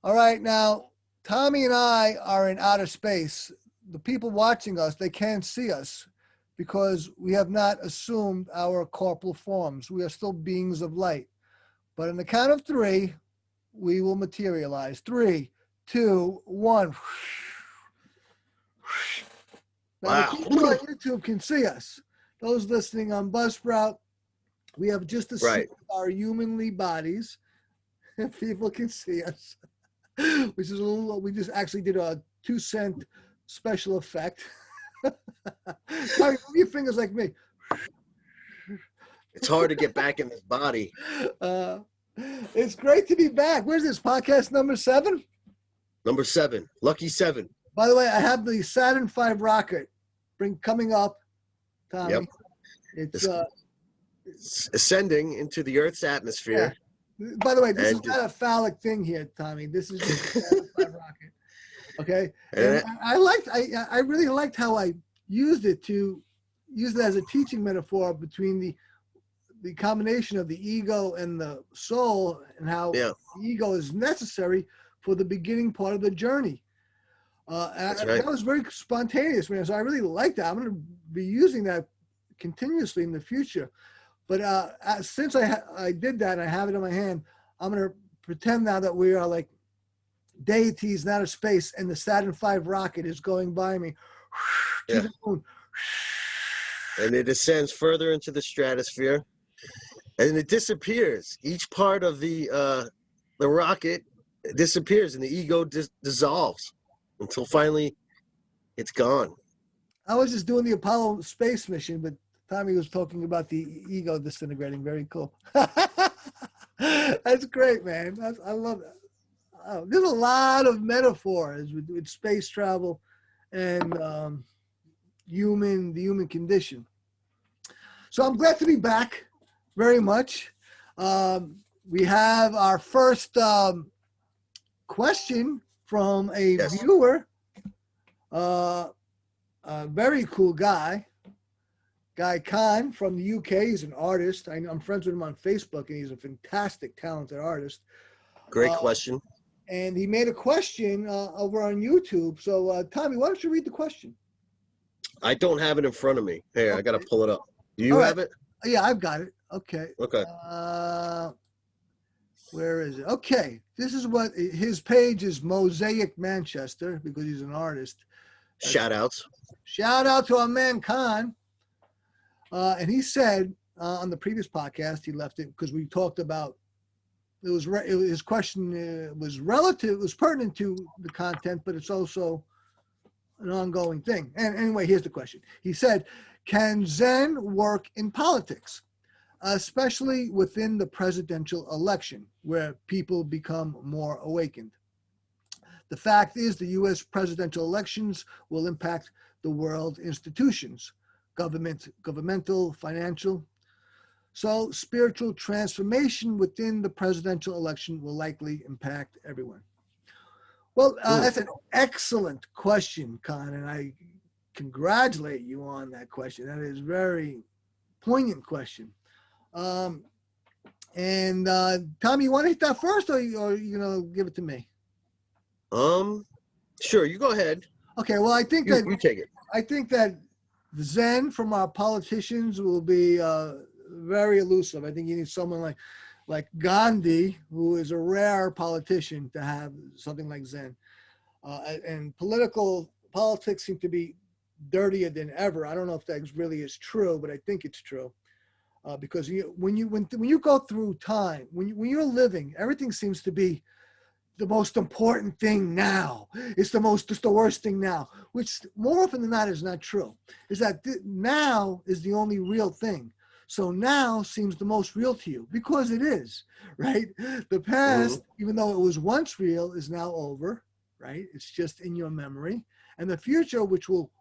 All right, now Tommy and I are in outer space. The people watching us, they can't see us because we have not assumed our corporal forms. We are still beings of light. But on the count of three, we will materialize. Three, two, one. Now the Wow. people on YouTube can see us. Those listening on Buzzsprout, we have just assumed Right. our humanly bodies. People can see us. Which is a little, we just actually did a 2 cent special effect. Tommy, move your fingers like me. It's hard to get back in this body. Uh, it's great to be back. Where's this podcast number 7? Number 7. Lucky 7. By the way, I have the Saturn V rocket coming up, Tommy. Yep. It's ascending into the Earth's atmosphere. Yeah. By the way, this is not a phallic thing here, Tommy. This is just a Saturn V rocket. Okay. And I really liked how I used it as a teaching metaphor between the combination of the ego and the soul, and how the ego is necessary for the beginning part of the journey. That was very spontaneous, man. So I really like that. I'm going to be using that continuously in the future. But since I did that and I have it in my hand, I'm going to pretend now that we are like deities in outer space, and the Saturn V rocket is going by me to the moon. And it ascends further into the stratosphere, and it disappears. Each part of the rocket disappears, and the ego dissolves until finally it's gone. I was just doing the Apollo space mission, but Tommy was talking about the ego disintegrating. Very cool. That's great, man. I love that. There's a lot of metaphors with space travel and the human condition. So I'm glad to be back very much. We have our first question from a viewer, a very cool guy Khan from the UK. He's an artist. I'm friends with him on Facebook, and he's a fantastic, talented artist. Great question. And he made a question over on YouTube. So, Tommy, why don't you read the question? I don't have it in front of me. Here, I got to pull it up. Do you have it? Yeah, I've got it. Okay. Okay. Where is it? Okay. This is what his page is, Mosaic Manchester, because he's an artist. Shout outs. Shout out to our man Khan. And he said on the previous podcast, he left it because we talked about his question was relative, it was pertinent to the content, but it's also an ongoing thing. And anyway, here's the question. He said, can Zen work in politics, especially within the presidential election, where people become more awakened? The fact is, the U.S. presidential elections will impact the world institutions, governmental, financial. So spiritual transformation within the presidential election will likely impact everyone. Well, that's an excellent question, Khan, and I congratulate you on that question. That is a very poignant question. And Tommy, you want to hit that first, or you give it to me? Sure, you go ahead. Okay, well, I think you take it. I think that Zen from our politicians will be very elusive. I think you need someone like Gandhi, who is a rare politician, to have something like Zen. And politics seem to be dirtier than ever. I don't know if that really is true, but I think it's true. Because when you go through time, when you're living, everything seems to be the most important thing now. It's the worst thing now, which more often than not is not true. Is that now is the only real thing. So now seems the most real to you because it is, right? The past, even though it was once real, is now over, right? It's just in your memory. And the future, which will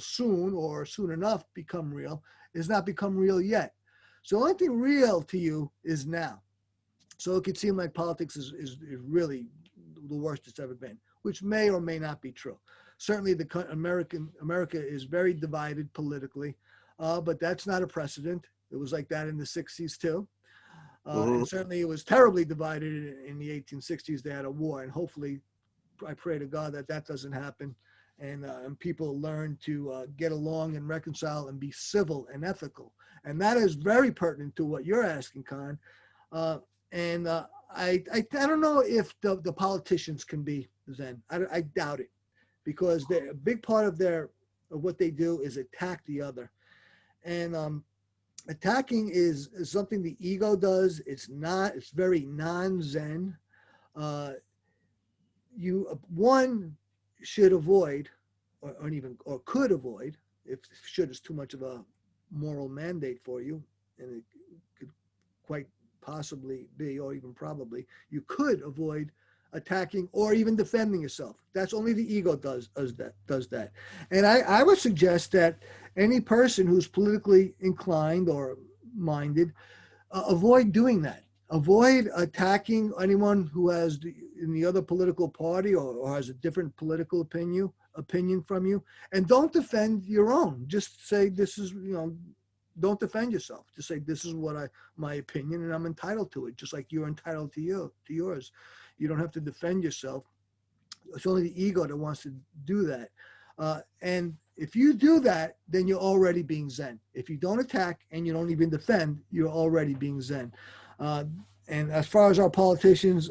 soon or soon enough become real, is not become real yet. So the only thing real to you is now. So it could seem like politics is really the worst it's ever been, which may or may not be true. Certainly America is very divided politically, but that's not a precedent. It was like that in the 60s too. Hmm. And certainly it was terribly divided in the 1860s. They had a war, and hopefully, I pray to God that that doesn't happen, and people learn to get along and reconcile and be civil and ethical. And that is very pertinent to what you're asking, Khan. Uh, and I don't know if the politicians can be Zen. I doubt it, because a big part of what they do is attack the other. And attacking is something the ego does. It's very non-Zen. Uh, one should avoid, or could avoid, if should is too much of a moral mandate for you, and it could quite possibly be, or even probably, you could avoid attacking or even defending yourself. That's only the ego does that. And I would suggest that any person who's politically inclined or minded, avoid doing that. Avoid attacking anyone who has in the other political party, or has a different political opinion from you, and don't defend your own. Just say, this is, don't defend yourself. Just say, this is my opinion, and I'm entitled to it, just like you're entitled to yours. You don't have to defend yourself. It's only the ego that wants to do that. And if you do that, then you're already being Zen. If you don't attack and you don't even defend, you're already being Zen. And as far as our politicians,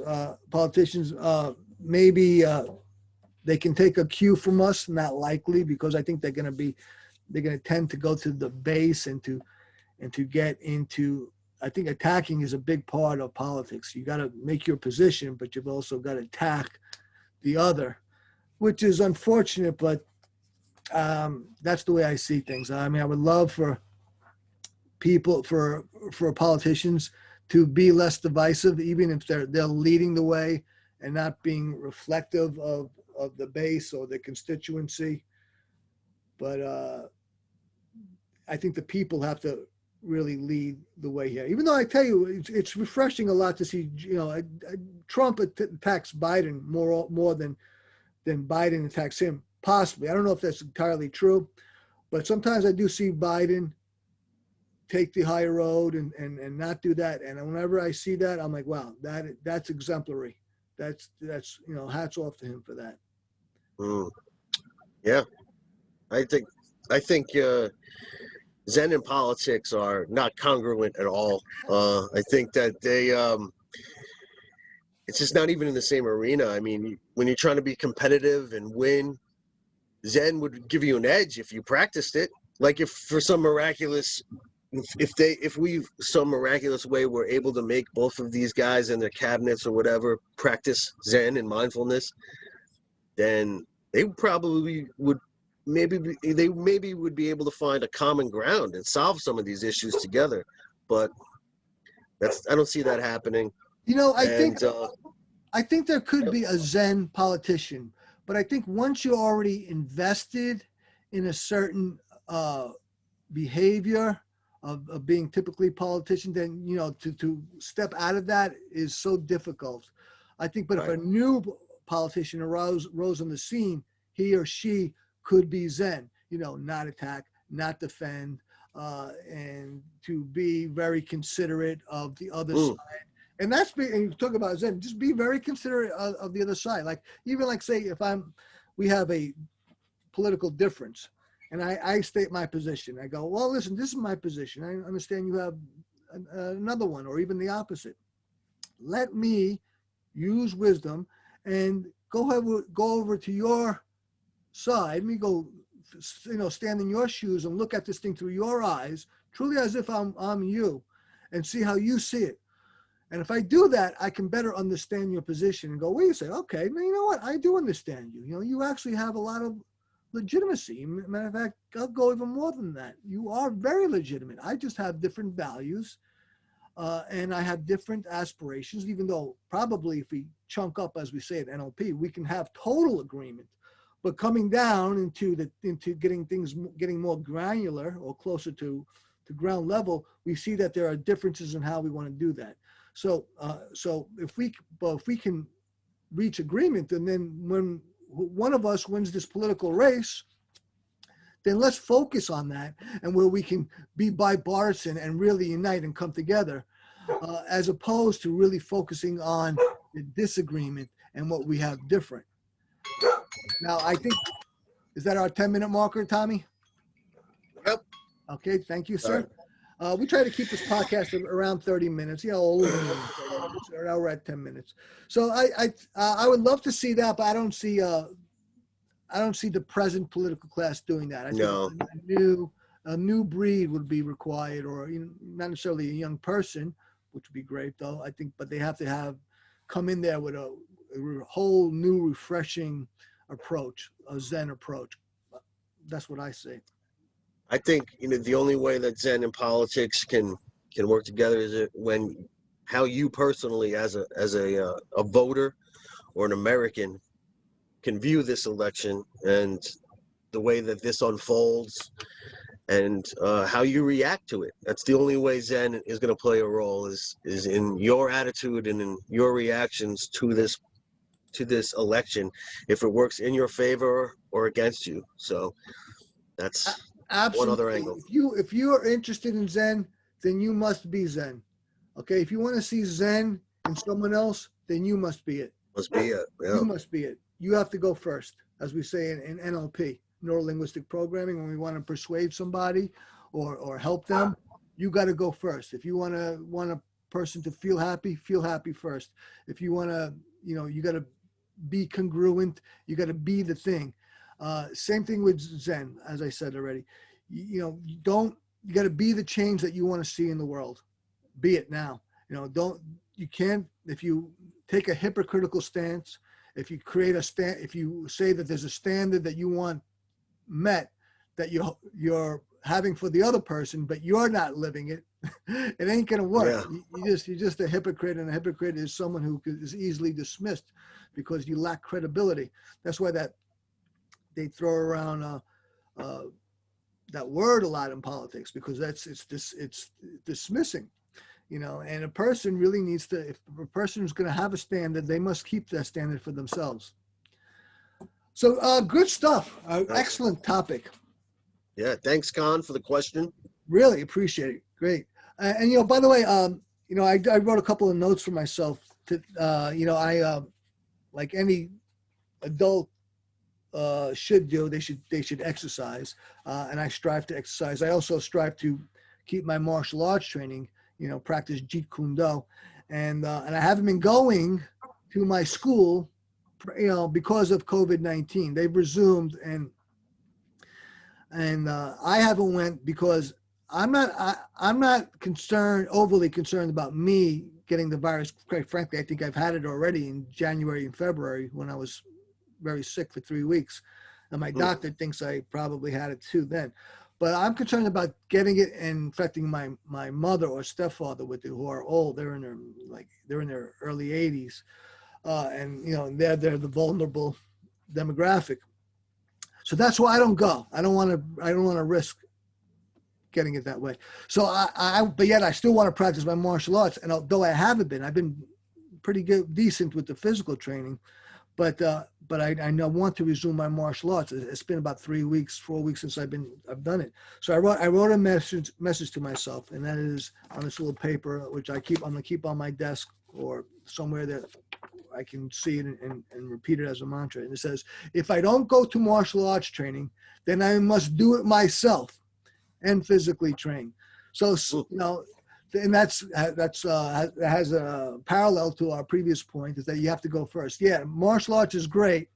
maybe they can take a cue from us. Not likely, because I think they're going to tend to go to the base and to get into. I think attacking is a big part of politics. You got to make your position, but you've also got to attack the other, which is unfortunate, but that's the way I see things. I mean, I would love for politicians to be less divisive, even if they're leading the way and not being reflective of the base or the constituency. But I think the people have to really lead the way here. Even though I tell you, it's refreshing a lot to see, Trump attacks Biden more than Biden attacks him. Possibly. I don't know if that's entirely true, but sometimes I do see Biden take the higher road and not do that. And whenever I see that, I'm like, wow, that's exemplary. That's hats off to him for that. Yeah, I think Zen and politics are not congruent at all. I think that it's just not even in the same arena. I mean, when you're trying to be competitive and win, Zen would give you an edge if you practiced it. Like if some miraculous way were able to make both of these guys and their cabinets or whatever practice Zen and mindfulness, then they probably would maybe be able to find a common ground and solve some of these issues together. But I don't see that happening. I think there could be a Zen politician, but I think once you're already invested in a certain behavior of being typically politician, then to step out of that is so difficult. I think, but if a new politician rose on the scene, he or she could be Zen, not attack, not defend, and to be very considerate of the other side. And and you talk about Zen, just be very considerate of the other side. Like, even like, say, if we have a political difference and I state my position, I go, well, listen, this is my position. I understand you have another one, or even the opposite. Let me use wisdom and go over to your side. Let me go, stand in your shoes and look at this thing through your eyes, truly as if I'm you, and see how you see it. And if I do that, I can better understand your position and go, wait a second, okay, now you know what? I do understand you. You actually have a lot of legitimacy. Matter of fact, I'll go even more than that. You are very legitimate. I just have different values, and I have different aspirations, even though probably if we chunk up, as we say at NLP, we can have total agreement. But coming down into getting more granular or closer to ground level, we see that there are differences in how we want to do that. So if we can reach agreement, and then when one of us wins this political race, then let's focus on that, and where we can be bipartisan and really unite and come together. as opposed to really focusing on the disagreement and what we have different. Now, I think, is that our 10-minute marker, Tommy? Yep. Okay, thank you, All sir. We try to keep this podcast around 30 minutes, a little bit more than 30 minutes. Now we're at 10 minutes. So I would love to see that, but I don't see the present political class doing that. I No. think a new breed would be required, or not necessarily a young person, which would be great though. I think, but they have to come in there with a whole new, refreshing approach, a Zen approach. That's what I say. I think the only way that Zen and politics can work together is when how you personally, as a voter or an American, can view this election and the way that this unfolds, and how you react to it. That's the only way Zen is going to play a role, is in your attitude and in your reactions to this election, if it works in your favor or against you. So that's Absolutely. one other angle. If you are interested in Zen, then you must be Zen. Okay. If you want to see Zen in someone else, then you must be it. Must be it. Yeah. You must be it. You have to go first, as we say in NLP, neuro-linguistic programming. When we want to persuade somebody or help them, you got to go first. If you want a person to feel happy first. If you want to, you got to be congruent. You got to be the thing. Same thing with Zen, as I said already. You got to be the change that you want to see in the world. Be it now. If you take a hypocritical stance, if you if you say that there's a standard that you want met, that you're having for the other person, but you're not living it, it ain't gonna work. Yeah. You're just a hypocrite, and a hypocrite is someone who is easily dismissed because you lack credibility. That's why they throw around that word a lot in politics, because it's dismissing, and a person really needs to, if a person is going to have a standard, they must keep that standard for themselves. So good stuff. Excellent topic. Yeah. Thanks, Khan, for the question. Really appreciate it. Great. And by the way, I wrote a couple of notes for myself to, I like any adult should do, they should exercise, and I strive to exercise. I also strive to keep my martial arts training, practice Jeet Kune Do, and I haven't been going to my school, because of COVID-19. They've resumed, and I haven't went because I'm not overly concerned about me getting the virus. Quite frankly, I think I've had it already in January and February when I was very sick for 3 weeks, and my doctor thinks I probably had it too then. But I'm concerned about getting it and infecting my mother or stepfather with it, who are old. They're in their early 80s, and they're the vulnerable demographic. So that's why I don't go. I don't want to risk getting it that way. So but yet I still want to practice my martial arts. And although I haven't been, I've been pretty decent with the physical training. But I want to resume my martial arts. It's been about 4 weeks since I've done it. So I wrote a message to myself, and that is on this little paper, which I'm gonna keep on my desk or somewhere that I can see it and repeat it as a mantra. And it says, if I don't go to martial arts training, then I must do it myself and physically train. So and that has a parallel to our previous point, is that you have to go first. Yeah, martial arts is great,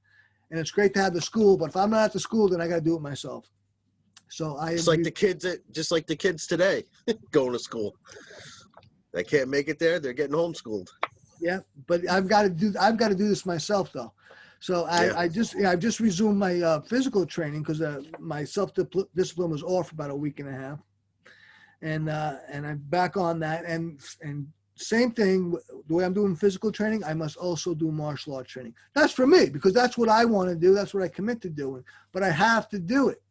and it's great to have the school, but if I'm not at the school, then I got to do it myself. So just like the kids today going to school. They can't make it there; they're getting homeschooled. Yeah, but I've got to do this myself though. So I've just resumed my physical training because my self-discipline was off for about a week and a half. And I'm back on that, and same thing, the way I'm doing physical training, I must also do martial arts training. That's for me, because that's what I want to do. That's what I commit to doing, but I have to do it,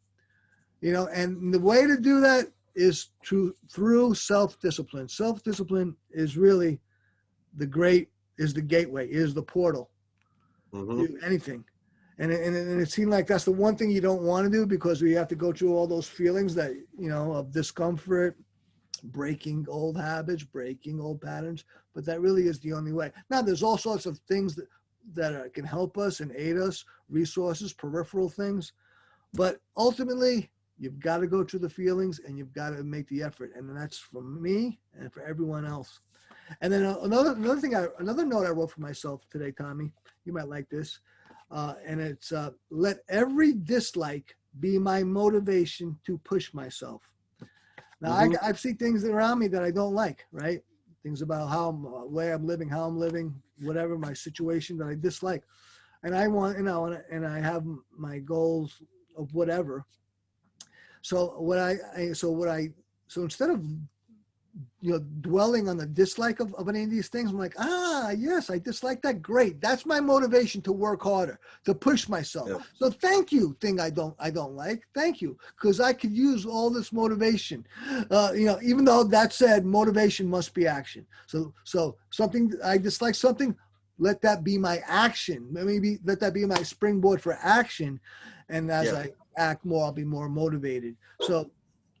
and the way to do that is through self-discipline. Self-discipline is really the gateway, is the portal to anything. And it seemed like that's the one thing you don't want to do, because we have to go through all those feelings that, of discomfort breaking old habits, breaking old patterns, but that really is the only way. Now, there's all sorts of things that can help us and aid us, resources, peripheral things, but ultimately, you've got to go through the feelings and you've got to make the effort. And that's for me and for everyone else. And then another note I wrote for myself today, Tommy, you might like this. And it's let every dislike be my motivation to push myself. Now, I've seen things around me that I don't like, right? Things about way I'm living, how I'm living, whatever my situation that I dislike. And I want, and I have my goals of whatever. So so instead of dwelling on the dislike of any of these things, I'm like, yes, I dislike that. Great, that's my motivation to work harder, to push myself. Yeah. So thank you, thing I don't like. Thank you, because I could use all this motivation. Even though that said, motivation must be action. So something I dislike, something, let that be my action. Maybe let that be my springboard for action, and as I act more, I'll be more motivated. So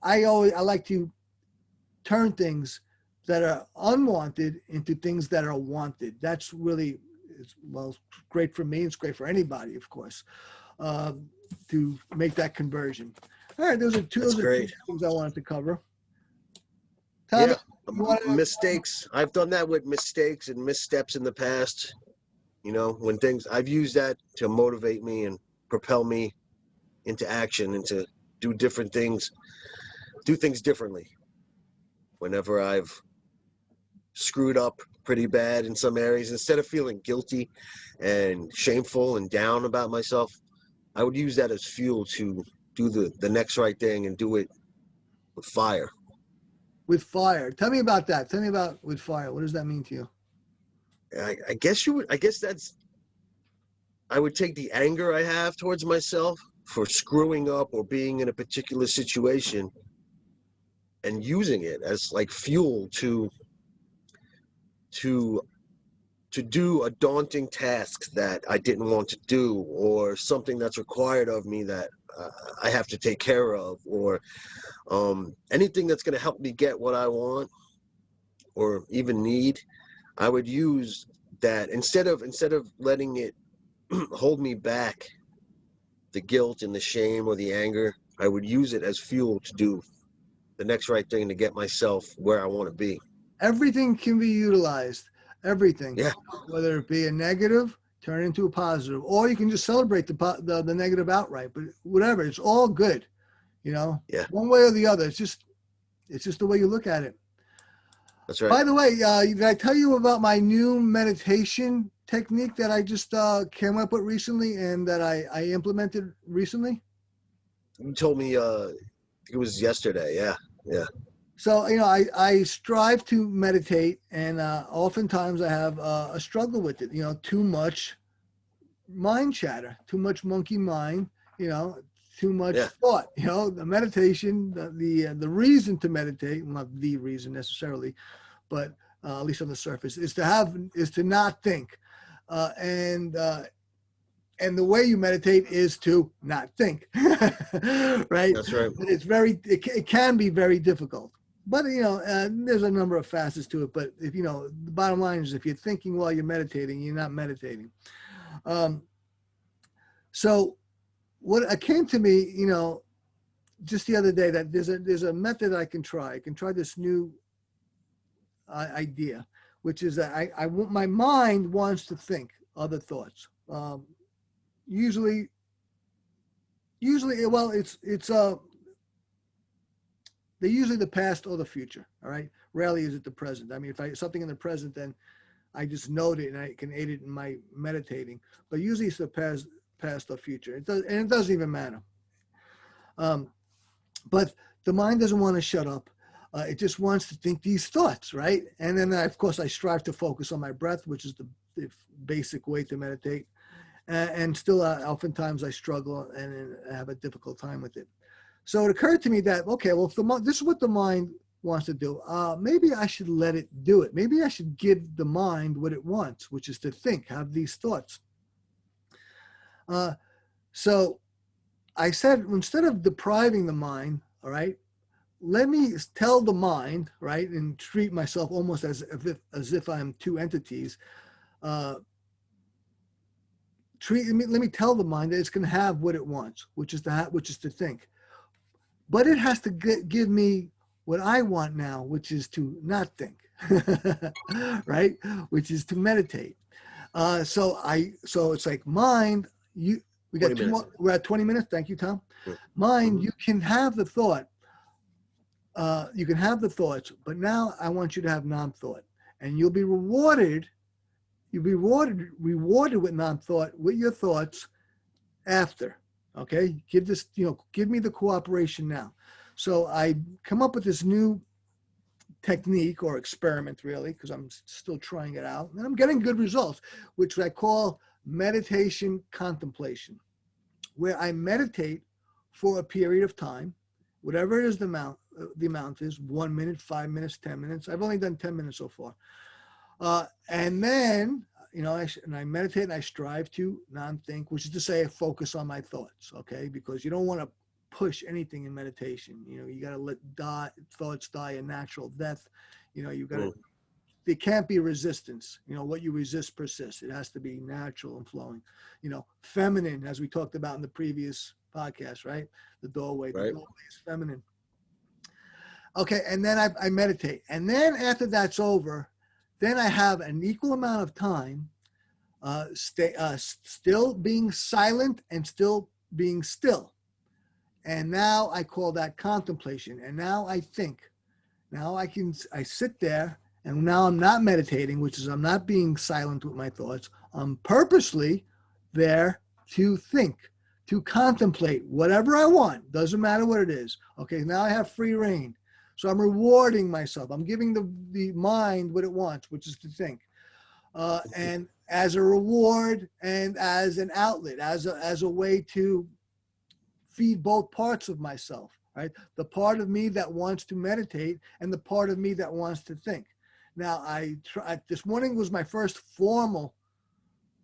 I like to turn things that are unwanted into things that are wanted. That's really, great for me. It's great for anybody, of course, to make that conversion. All right, those are two things I wanted to cover. Tommy, mistakes. I've done that with mistakes and missteps in the past. When I've used that to motivate me and propel me into action and to do different things, do things differently. Whenever I've screwed up pretty bad in some areas, instead of feeling guilty and shameful and down about myself, I would use that as fuel to do the next right thing and do it with fire. With fire. Tell me about that. Tell me about with fire. What does that mean to you? I guess that's, I would take the anger I have towards myself for screwing up or being in a particular situation and using it as like fuel to do a daunting task that I didn't want to do, or something that's required of me that I have to take care of, or anything that's going to help me get what I want or even need. I would use that instead of letting it hold me back, the guilt and the shame or the anger. I would use it as fuel to do the next right thing to get myself where I want to be. Everything can be utilized. Everything. Yeah. Whether it be a negative, turn it into a positive, or you can just celebrate the negative outright. But whatever, it's all good. Yeah. One way or the other. It's just the way you look at it. That's right. By the way, did I tell you about my new meditation technique that I just came up with recently and that I implemented recently? You told me it was yesterday. Yeah. So, I strive to meditate, and oftentimes I have a struggle with it. Too much mind chatter, too much monkey mind, too much thought. The meditation, the reason to meditate, not the reason necessarily, but at least on the surface, is to not think, and the way you meditate is to not think, right? That's right. But it can be very difficult. But there's a number of facets to it. But if the bottom line is, if you're thinking while you're meditating, you're not meditating. So what came to me, just the other day, that there's a method I can try. I can try this new idea, which is that my mind wants to think other thoughts. Usually, well, they're usually the past or the future. All right. Rarely is it the present. I mean, if something in the present, then I just note it and I can aid it in my meditating. But usually it's the past or future. It doesn't even matter. But the mind doesn't want to shut up. It just wants to think these thoughts, right? And then, of course, I strive to focus on my breath, which is the basic way to meditate. And still, oftentimes I struggle and have a difficult time with it. So it occurred to me that, okay, well, if this is what the mind wants to do, maybe I should let it do it. Maybe I should give the mind what it wants, which is to think, have these thoughts. So I said, instead of depriving the mind, all right, let me tell the mind, right, and treat myself almost as if I'm two entities. Uh, let me tell the mind that it's going to have what it wants, which is to think. But it has to give me what I want now, which is to not think, right? Which is to meditate. So it's like mind. We 20 got two minutes. more. We're at 20 minutes. Thank you, Tom. Mm. Mind, Mhm. you can have the thought. You can have the thoughts, but now I want you to have non-thought, and you'll be rewarded. You'll be rewarded with non-thought, with your thoughts after. Okay, give me the cooperation now. So I come up with this new technique or experiment, really, because I'm still trying it out, and I'm getting good results, which I call meditation contemplation, where I meditate for a period of time, whatever it is the amount is 1 minute, 5 minutes, 10 minutes. I've only done 10 minutes so far. And then, I meditate and I strive to non-think, which is to say, I focus on my thoughts, okay? Because you don't want to push anything in meditation. You got to let thoughts die a natural death. You got to, there can't be resistance. What you resist persists. It has to be natural and flowing. Feminine, as we talked about in the previous podcast, right? The doorway is feminine. Okay, and then I meditate. And then after that's over, then I have an equal amount of time still being silent and still being still. And now I call that contemplation. And now I think. Now I sit there, and now I'm not meditating, which is I'm not being silent with my thoughts. I'm purposely there to think, to contemplate whatever I want. Doesn't matter what it is. Okay, now I have free reign. So I'm rewarding myself. I'm giving the mind what it wants, which is to think. And as a reward and as an outlet, as a way to feed both parts of myself, right? The part of me that wants to meditate and the part of me that wants to think. Now, this morning was my first formal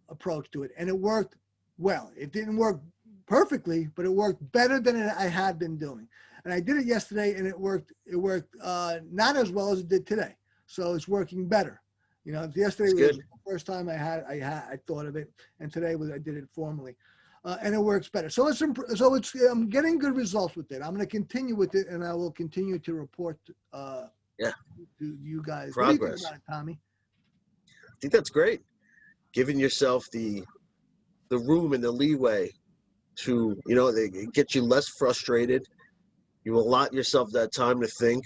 approach to it, and it worked well. It didn't work perfectly, but it worked better than I had been doing. And I did it yesterday, and it worked not as well as it did today. So it's working better. Yesterday was the first time I thought of it, and today I did it formally. And it works better. So I'm getting good results with it. I'm going to continue with it, and I will continue to report to you guys. Progress. What do you think about it, Tommy? I think that's great. Giving yourself the room and the leeway to, it gets you less frustrated. You allot yourself that time to think.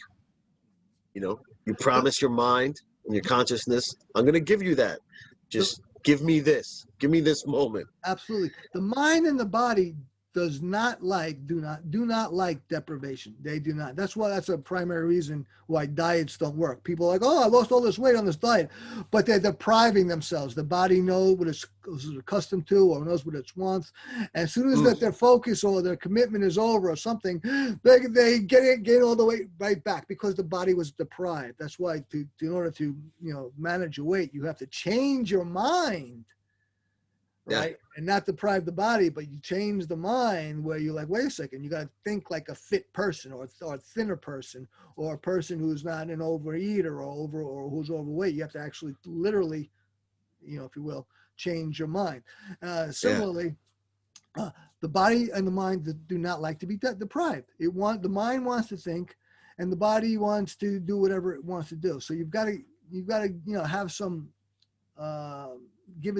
You promise your mind and your consciousness, I'm going to give you that. Just give me this. Give me this moment. Absolutely. The mind and the body do not like deprivation. They do not. That's a primary reason why diets don't work. People are like, oh, I lost all this weight on this diet, but they're depriving themselves. The body knows what it's accustomed to or knows what it wants. And as soon as that their focus or their commitment is over or something, they get all the way right back because the body was deprived. That's why in order to manage your weight, you have to change your mind. Right. And not deprive the body, but you change the mind where you're like, wait a second, you got to think like a fit person or a thinner person or a person who's not an overeater or who's overweight. You have to actually literally, if you will, change your mind. Similarly, the body and the mind do not like to be deprived. The mind wants to think and the body wants to do whatever it wants to do. So you've got to, have some, give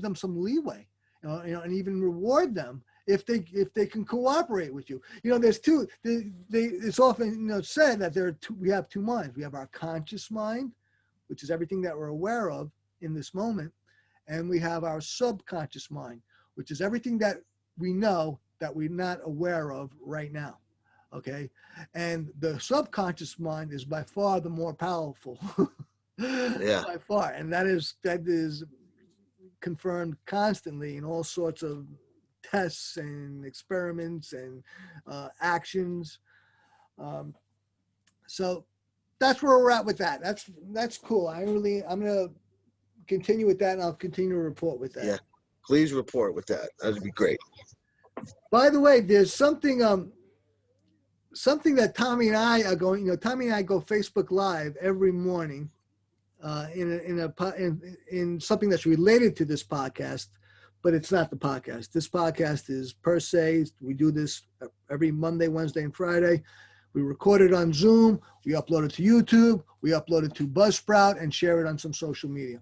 them some leeway, and even reward them if they can cooperate with you. There's two. It's often said that we have two minds. We have our conscious mind, which is everything that we're aware of in this moment, and we have our subconscious mind, which is everything that we know that we're not aware of right now. Okay, and the subconscious mind is by far the more powerful. By far, and that is confirmed constantly in all sorts of tests and experiments and actions. So that's where we're at with that. That's cool. I'm going to continue with that, and I'll continue to report with that. Yeah, please report with that. That would be great. By the way, there's something something that Tommy and I are going. Tommy and I go Facebook Live every morning in something that's related to this podcast, but it's not the podcast. This podcast is per se. We do this every Monday, Wednesday, and Friday. We record it on Zoom. We upload it to YouTube. We upload it to Buzzsprout and share it on some social media.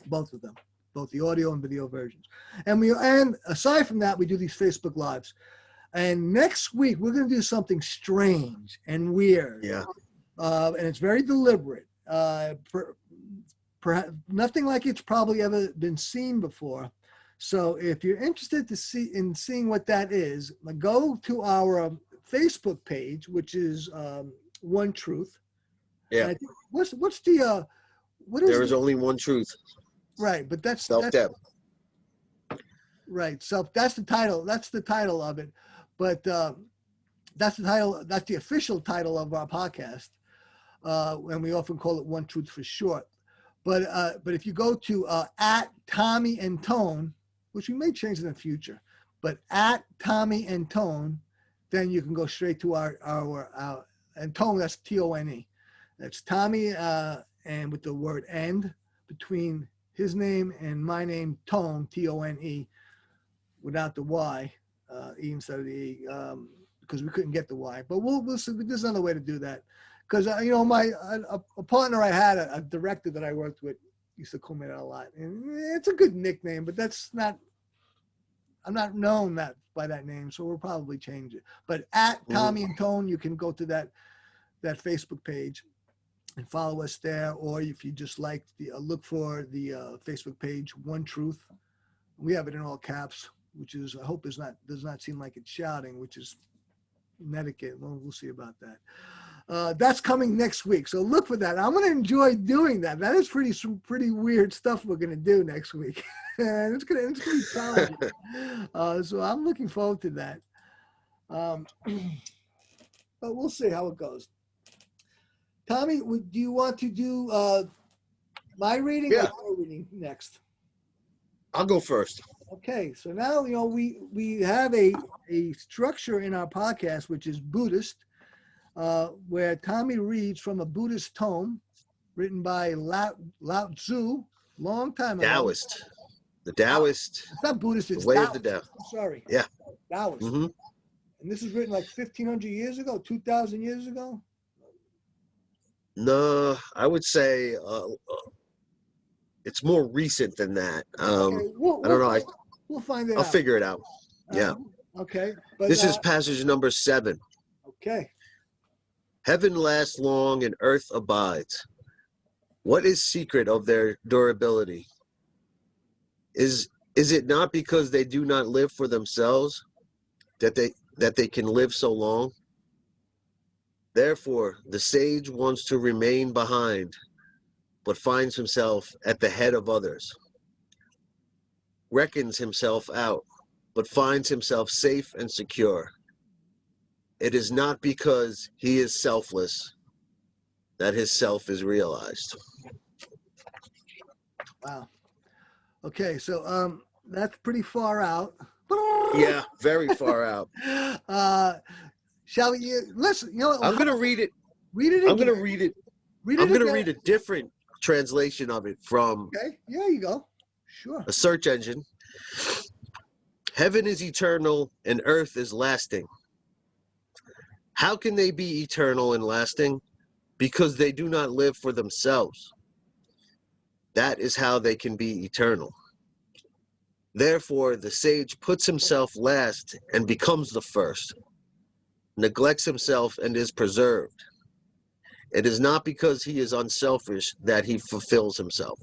Both of them, both the audio and video versions. And aside from that, we do these Facebook Lives. And next week, we're going to do something strange and weird. Yeah. And it's very deliberate. Perhaps nothing like it's probably ever been seen before. So if you're interested in seeing what that is, go to our Facebook page, which is One Truth. Yeah. I think, what is There is only one truth. Right, but that's Self-depth. Right. So that's the title. That's the title of it. But that's the title. That's the official title of our podcast, and we often call it One Truth for short. But if you go to at Tommy and Tone, which we may change in the future, but at Tommy and Tone, then you can go straight to our and Tone. That's Tone. That's Tommy and with the word "and" between his name and my name, Tone, Tone, without the Y, E instead of the E, because we couldn't get the Y. But we'll see. There's another way to do that. Because, a partner I had, a director that I worked with, used to call me that a lot. And it's a good nickname, but I'm not known by that name, so we'll probably change it. But at Tommy and Tone, you can go to that Facebook page and follow us there. Or if you just like look for the Facebook page, One Truth. We have it in all caps, which is, I hope does not seem like it's shouting, which is etiquette. Well, we'll see about that. That's coming next week, so look for that. I'm going to enjoy doing that. That is some pretty weird stuff we're going to do next week, and it's going to be challenging. So I'm looking forward to that. But we'll see how it goes. Tommy, do you want to do my reading or your reading next? I'll go first. Okay, so now we have a structure in our podcast which is Buddhist, where Tommy reads from a Buddhist tome written by Lao Tzu, long time ago. Taoist. The Taoist. It's not Buddhist, it's the way Taoist. of the Tao. I'm sorry. Yeah. Taoist. Mm-hmm. And this was written like 1,500 years ago, 2,000 years ago? No, I would say it's more recent than that. Okay, I don't know. We'll find it I'll out. figure it out. Yeah. Okay. But, This is passage number 7. Okay. Heaven lasts long and earth abides. What is secret of their durability? Is it not because they do not live for themselves that they can live so long? Therefore, the sage wants to remain behind, but finds himself at the head of others. Reckons himself out, but finds himself safe and secure. It is not because he is selfless that his self is realized. Wow. Okay, so that's pretty far out. Yeah, very far out. Shall we? Listen, I'm going to read it. Read it again. I'm going to read it. I'm going to read a different translation of it from Okay, there you go. Sure. a search engine. Heaven is eternal and earth is lasting. How can they be eternal and lasting? Because they do not live for themselves. That is how they can be eternal. Therefore, the sage puts himself last and becomes the first, neglects himself and is preserved. It is not because he is unselfish that he fulfills himself.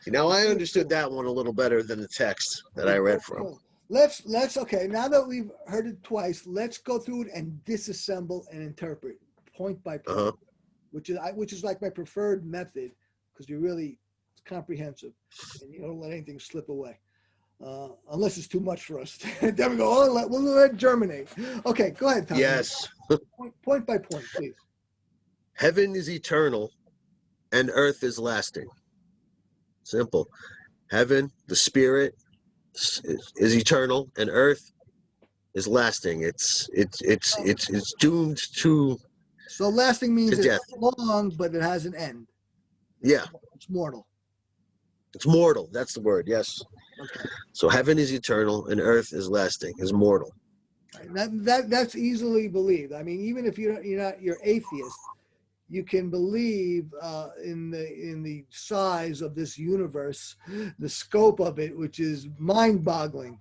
Now, I understood that one a little better than the text that I read from. Let's okay. Now that we've heard it twice, let's go through it and disassemble and interpret point by point, which is like my preferred method because it's comprehensive and you don't let anything slip away, unless it's too much for us. There we go. We'll let it germinate. Okay, go ahead, Tom. Yes. Point by point, please. Heaven is eternal and earth is lasting. Simple. Heaven, the spirit, is eternal, and earth is lasting. It's doomed So lasting to means it's death. long, but it has an end. Yeah, It's mortal. it's mortal. That's the word. Yes. Okay. So heaven is eternal and earth is lasting, is mortal. Right. That's easily believed. I mean, even if you're atheist, you can believe in the size of this universe, the scope of it, which is mind-boggling.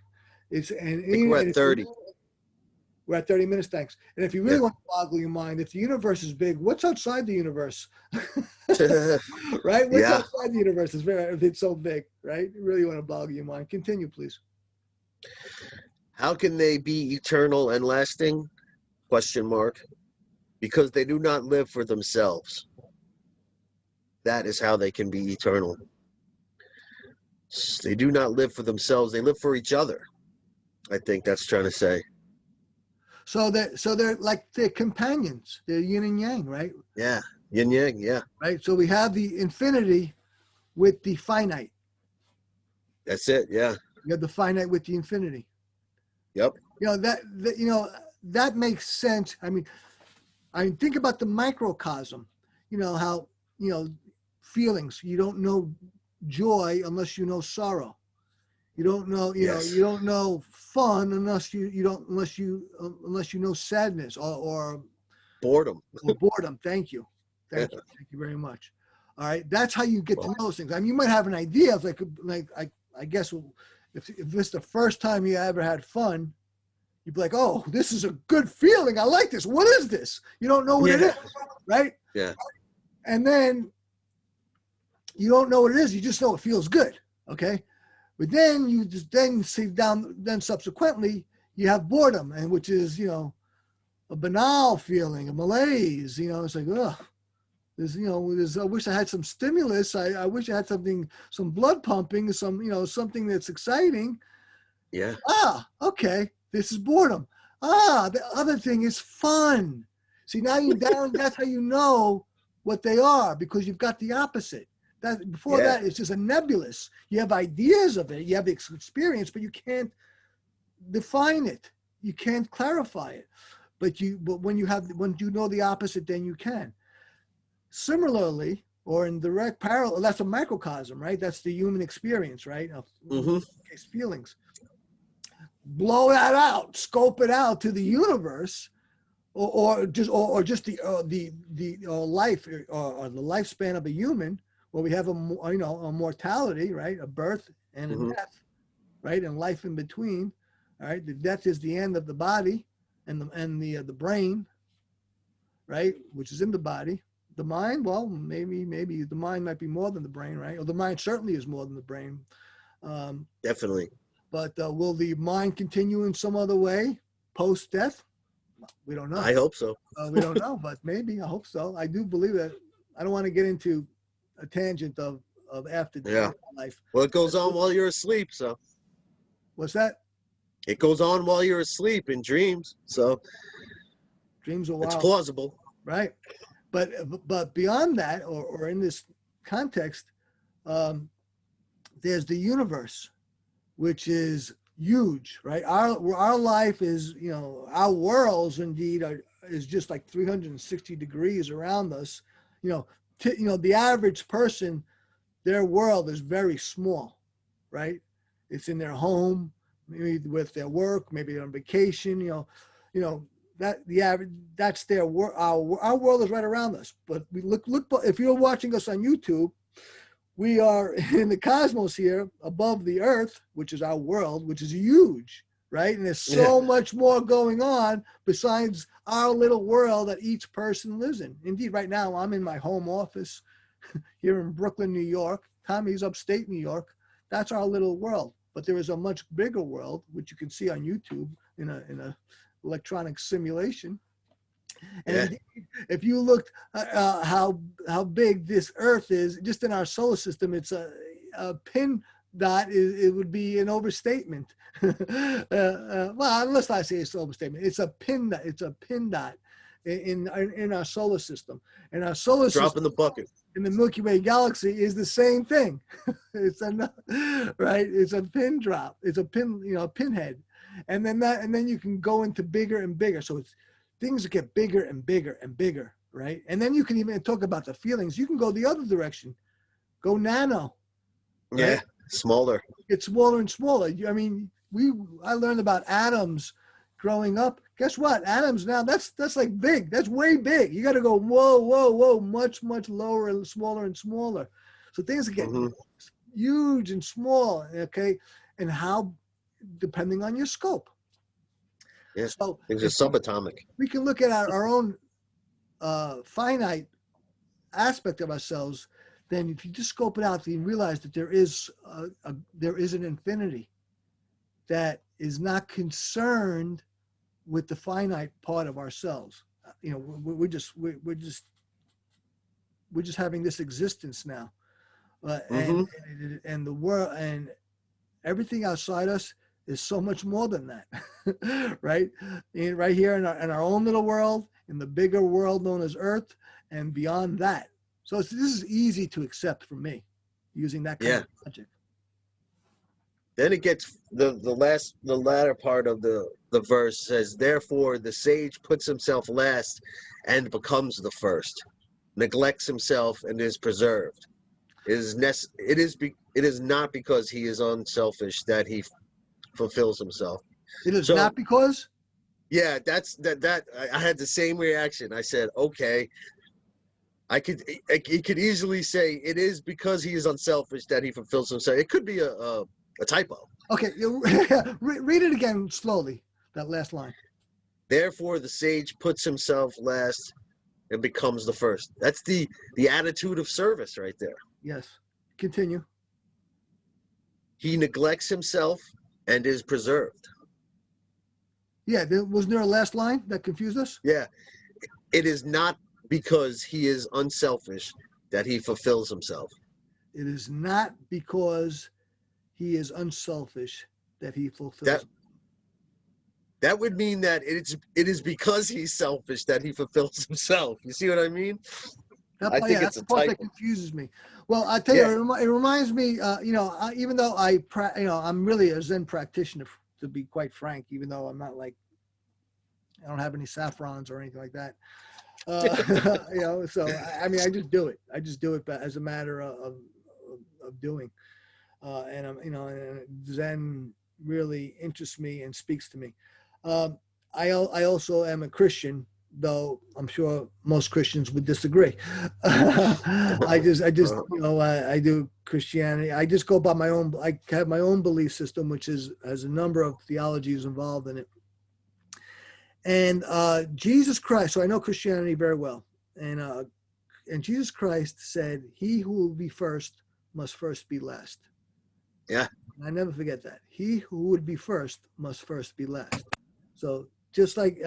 I think we're And at if 30. we're at 30 minutes, thanks. And if you really Yeah. want to boggle your mind, if the universe is big, what's outside the universe? Right? What's Yeah. outside the universe is very, if it's so big, right? You really want to boggle your mind. Continue, please. How can they be eternal and lasting? Question mark. Because they do not live for themselves. That is how they can be eternal. They do not live for themselves. They live for each other. I think that's trying to say. So they're like they're companions. They're yin and yang, right? Yeah. Yin yang. Yeah. Right. So we have the infinity with the finite. That's it. Yeah. You have the finite with the infinity. Yep. That makes sense. I mean, think about the microcosm. You know how feelings. You don't know joy unless you know sorrow. You don't know. Yes. You don't know fun unless you know sadness or Boredom. boredom. Thank you very much. All right, that's how you get to know those things. I mean, you might have an idea of I guess if this is the first time you ever had fun, you'd be like, oh, this is a good feeling. I like this. What is this? You don't know what it is, right? Yeah. And then you don't know what it is. You just know it feels good. Okay. But then you just then subsequently you have boredom, and which is, a banal feeling, a malaise, it's like, ugh, I wish I had some stimulus. I wish I had some blood pumping, something that's exciting. Yeah. Okay. This is boredom. The other thing is fun. See, that's how you know what they are, because you've got the opposite. That it's just a nebulous. You have ideas of it, you have the experience, but you can't define it. You can't clarify it. But when you know the opposite, then you can. Similarly, or in direct parallel, that's a microcosm, right? That's the human experience, right? Mm-hmm. Feelings. Blow that out, scope it out to the universe, or just the life or the lifespan of a human, where we have a mortality, right? A birth and a death, right? And life in between. All right. The death is the end of the body and the brain, right? Which is in the body. The mind, well, maybe the mind might be more than the brain, right? Or the mind certainly is more than the brain. Definitely. But will the mind continue in some other way post-death? We don't know. I hope so. We don't know, but maybe. I hope so. I do believe that. I don't want to get into a tangent of after life. Well, it goes on while you're asleep, so. What's that? It goes on while you're asleep in dreams, so. Dreams are wild. It's plausible. Right. But beyond that, or in this context, there's the universe, which is huge, right? Our life is, our worlds indeed is just like 360 degrees around us. The average person, their world is very small, right? It's in their home, maybe with their work, maybe they're on vacation, that the average, that's their world. Our world is right around us. But we look, if you're watching us on YouTube, we are in the cosmos here above the earth, which is our world, which is huge, right? And there's so much more going on besides our little world that each person lives in. Indeed, right now I'm in my home office here in Brooklyn, New York. Tommy's upstate New York. That's our little world. But there is a much bigger world, which you can see on YouTube in a electronic simulation. And if you looked how big this Earth is, just in our solar system, it's a pin dot. It would be an overstatement. Well, unless I say it's an overstatement, it's a pin dot. It's a pin dot in our solar system. And our solar system, drop in the bucket. In the Milky Way galaxy is the same thing. It's right. It's a pin drop. It's a pin, pinhead. and then you can go into bigger and bigger. So it's things that get bigger and bigger and bigger, right? And then you can even talk about the feelings. You can go the other direction, go nano, right? Yeah, smaller. It's smaller and smaller. I mean, I learned about atoms growing up. Guess what? Atoms now, that's like big. That's way big. You got to go whoa, much lower and smaller. So things get huge and small, okay? And how, depending on your scope. Yeah, So things are subatomic. we can look at our own finite aspect of ourselves. Then if you just scope it out, you realize that there is an infinity that is not concerned with the finite part of ourselves. You know, we're just having this existence now, and the world and everything outside us is so much more than that, right? Right here in our own little world, in the bigger world known as Earth, and beyond that. So this is easy to accept for me, using that kind of logic. Then it gets the latter part of the verse says, therefore the sage puts himself last and becomes the first, neglects himself and is preserved. It is not because he is unselfish that he fulfills himself. It is not because? Yeah, that I had the same reaction. I said, okay. I could easily say it is because he is unselfish that he fulfills himself. It could be a typo. Okay, read it again slowly, that last line. Therefore, the sage puts himself last and becomes the first. That's the attitude of service right there. Yes. Continue. He neglects himself and is preserved. Yeah, wasn't there a last line that confused us? Yeah. It is not because he is unselfish that he fulfills himself. It is not because he is unselfish that he fulfills. That would mean that it is because he's selfish that he fulfills himself. You see what I mean? I think it's a typo. That confuses me. Well, I tell you, it reminds me. Even though I'm really a Zen practitioner, to be quite frank. Even though I'm not like, I don't have any saffrons or anything like that. So I mean, I just do it. I just do it as a matter of doing. And and Zen really interests me and speaks to me. I also am a Christian, though I'm sure most Christians would disagree. I do Christianity. I just go by my own. I have my own belief system, which has a number of theologies involved in it. And Jesus Christ. So I know Christianity very well, and Jesus Christ said, "He who will be first must first be last." Yeah. And I never forget that. He who would be first must first be last. So just like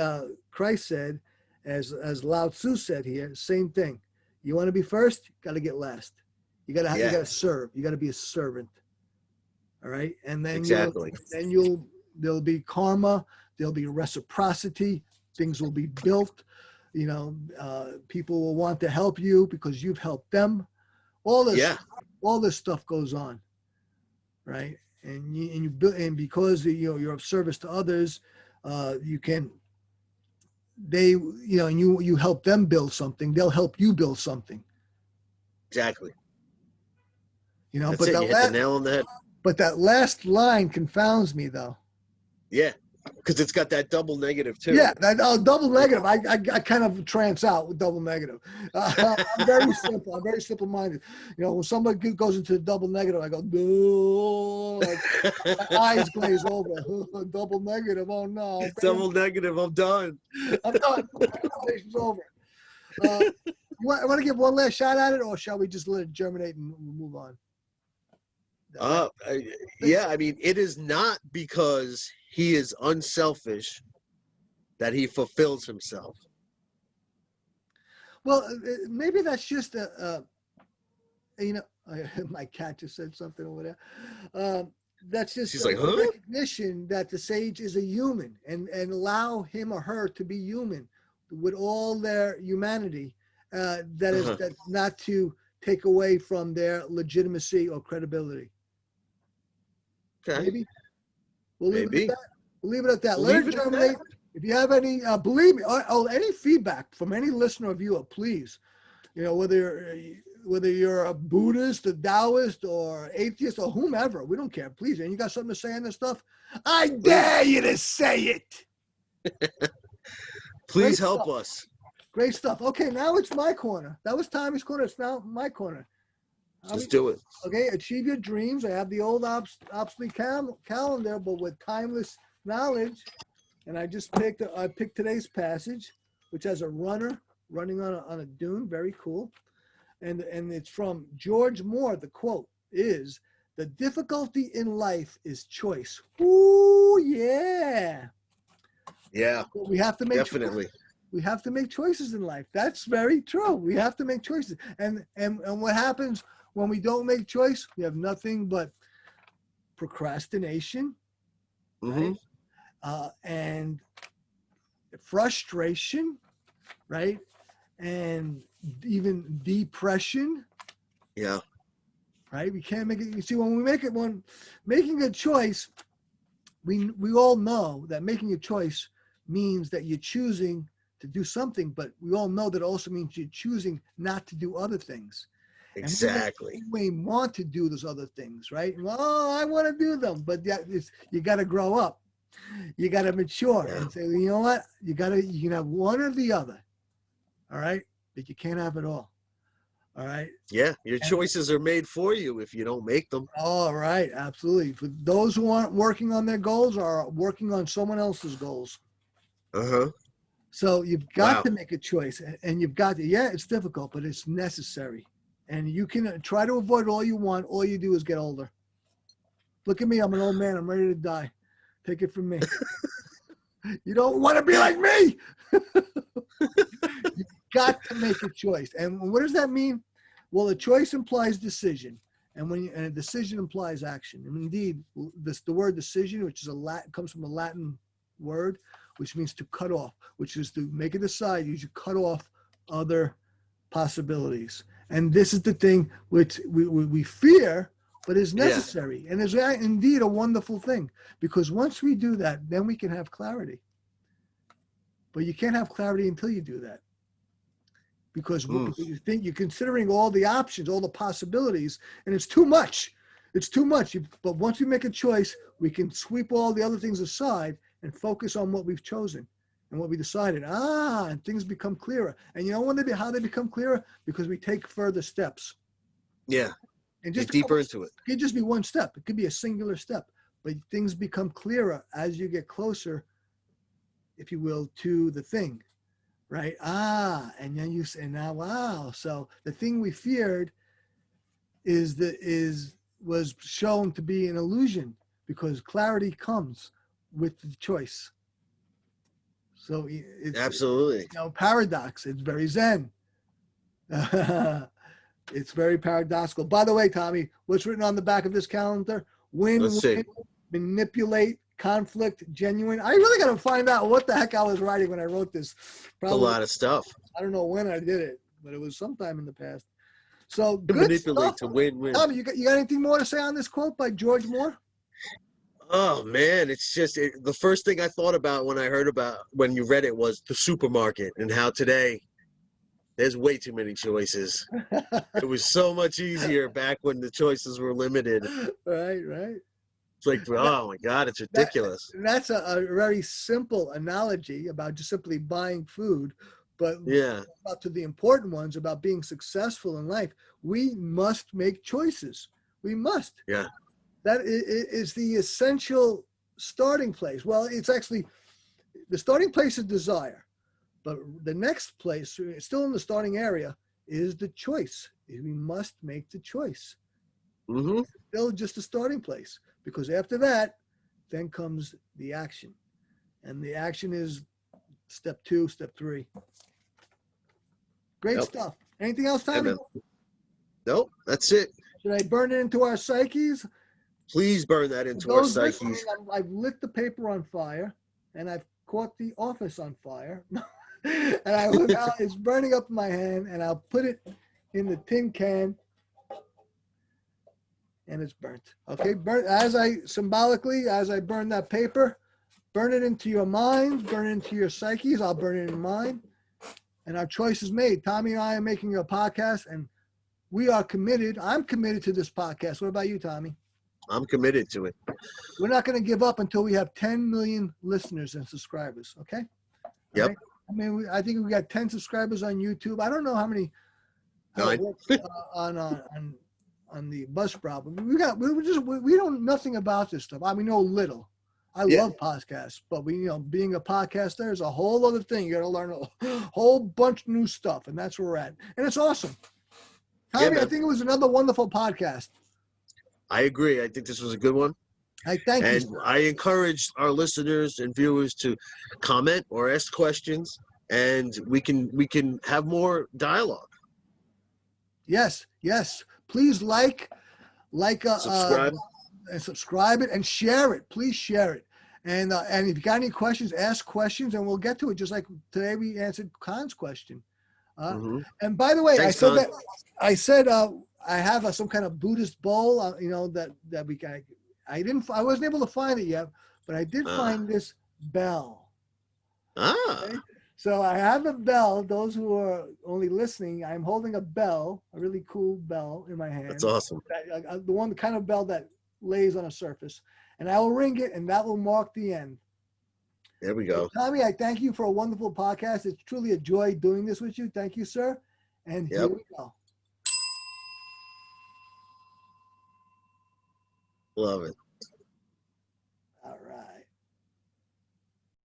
Christ said, as Lao Tzu said here, same thing. You want to be first, you got to get last. You got to serve. You got to be a servant. All right, and then there'll be karma. There'll be reciprocity. Things will be built. People will want to help you because you've helped them. All this stuff goes on, right? And you build, and because you're of service to others, you help them build something. They'll help you build something. Exactly. That's it. You hit the nail on the head. But that last line confounds me, though. Yeah, because it's got that double negative too. Yeah, double negative. I kind of trance out with double negative. I'm very simple. I'm very simple-minded. When somebody goes into double negative, I go, no. My eyes glaze over. Double negative. Oh no. Double negative. I'm done. I'm done. The conversation's over. You want to give one last shot at it, or shall we just let it germinate and move on? Yeah. I mean, it is not because he is unselfish that he fulfills himself. Well, maybe that's just my cat just said something over there. That's just recognition that the sage is a human, and allow him or her to be human with all their humanity. That's not to take away from their legitimacy or credibility. Okay. Maybe we'll leave it at that. We'll leave it at that. We'll Let leave it it at germinate. If you have any, believe me, any feedback from any listener or viewer, please, whether you're a Buddhist, a Taoist, or atheist, or whomever, we don't care. Please, and you got something to say on this stuff? I dare you to say it. Please help us. Great stuff. Okay, now it's my corner. That was Tommy's corner. It's now my corner. Let's do it. Okay, achieve your dreams. I have the old obsolete calendar, but with timeless knowledge. And I picked today's passage, which has a runner running on a dune. Very cool. And it's from George Moore. The quote is, "The difficulty in life is choice." Ooh, yeah. Yeah. But we have to make definitely. We have to make choices in life. That's very true. We have to make choices. And what happens when we don't make choice? We have nothing but procrastination, Mm-hmm. right? And frustration, right? And even depression, Yeah. right? We can't make it. You see, when making a choice, we all know that making a choice means that you're choosing to do something, but we all know that also means you're choosing not to do other things. Exactly. And we want to do those other things, right? Oh, I want to do them, but you got to grow up. You got to mature and say, you know what? You can have one or the other. All right. But you can't have it all. All right. Yeah. Your choices are made for you if you don't make them. All right. Absolutely. For those who aren't working on their goals are working on someone else's goals. Uh-huh. So you've got to make a choice, and you've got to, it's difficult, but it's necessary. And you can try to avoid all you want. All you do is get older. Look at me. I'm an old man. I'm ready to die. Take it from me. You don't want to be like me. You've got to make a choice. And what does that mean? Well, a choice implies decision. And a decision implies action. And indeed, the word decision, which is comes from a Latin word, which means to cut off, which is to make a decide. You should cut off other possibilities. And this is the thing which we fear, but is necessary. And is indeed a wonderful thing, because once we do that, then we can have clarity. But you can't have clarity until you do that. Because you think you're considering all the options, all the possibilities, and it's too much. It's too much. But once we make a choice, we can sweep all the other things aside and focus on what we've chosen and what we decided. And things become clearer. And you know how they become clearer? Because we take further steps. Yeah. And just get deeper into it. It could just be one step. It could be a singular step. But things become clearer as you get closer, if you will, to the thing. Right? And then you say, now, wow. So the thing we feared was shown to be an illusion, because clarity comes with the choice. So it's absolutely paradox. It's very Zen. It's very paradoxical. By the way, Tommy, what's written on the back of this calendar? Win-win, manipulate, conflict, genuine. I really got to find out what the heck I was writing when I wrote this. Probably a lot of stuff. I don't know when I did it, but it was sometime in the past. So to good manipulate stuff. to win-win. Tommy, you got anything more to say on this quote by George Moore? Oh man, it's just the first thing I thought about when you read it was the supermarket, and how today there's way too many choices. It was so much easier back when the choices were limited. Right. It's like, oh my God, it's ridiculous. That's a very simple analogy about just simply buying food. But about to the important ones about being successful in life, we must make choices. We must. Yeah. That is the essential starting place. Well, it's actually, the starting place is desire. But the next place, still in the starting area, is the choice. We must make the choice. Mm-hmm. Still just the starting place. Because after that, then comes the action. And the action is step 2, step 3. Great stuff. Anything else, Tommy? Nope, that's it. Should I burn it into our psyches? Pleys burn that into our psyches. I've lit the paper on fire, and I've caught the office on fire. And it's burning up in my hand, and I'll put it in the tin can, and it's burnt. Okay, burnt. As I burn that paper, Burn it into your minds, burn it into your psyches. I'll burn it in mine. And our choice is made. Tommy and I are making a podcast, and we are committed. I'm committed to this podcast. What about you, Tommy? I'm committed to it. We're not going to give up until we have 10 million listeners and subscribers. Okay. Yep. Right? I mean, I think we got 10 subscribers on YouTube. I don't know how many Nine. on the Buzzsprout. But we don't nothing about this stuff. I mean, know little. I love podcasts, but being a podcaster is a whole other thing. You got to learn a whole bunch of new stuff, and that's where we're at. And it's awesome. Tommy, I think it was another wonderful podcast. I agree. I think this was a good one. I thank you. And I encourage our listeners and viewers to comment or ask questions, and we can have more dialogue. Yes. Please Subscribe. And subscribe it and share it. Please share it. And if you got any questions, ask questions, and we'll get to it. Just like today, we answered Khan's question. And by the way, Thanks, I said I have some kind of Buddhist bowl. That we got. I wasn't able to find it yet, but I did find this bell. Okay? So I have a bell. Those who are only listening, I'm holding a bell, a really cool bell in my hand. That's awesome. The kind of bell that lays on a surface, and I will ring it, and that will mark the end. There we go. Tommy, I thank you for a wonderful podcast. It's truly a joy doing this with you. Thank you, sir. And here we go. Love it.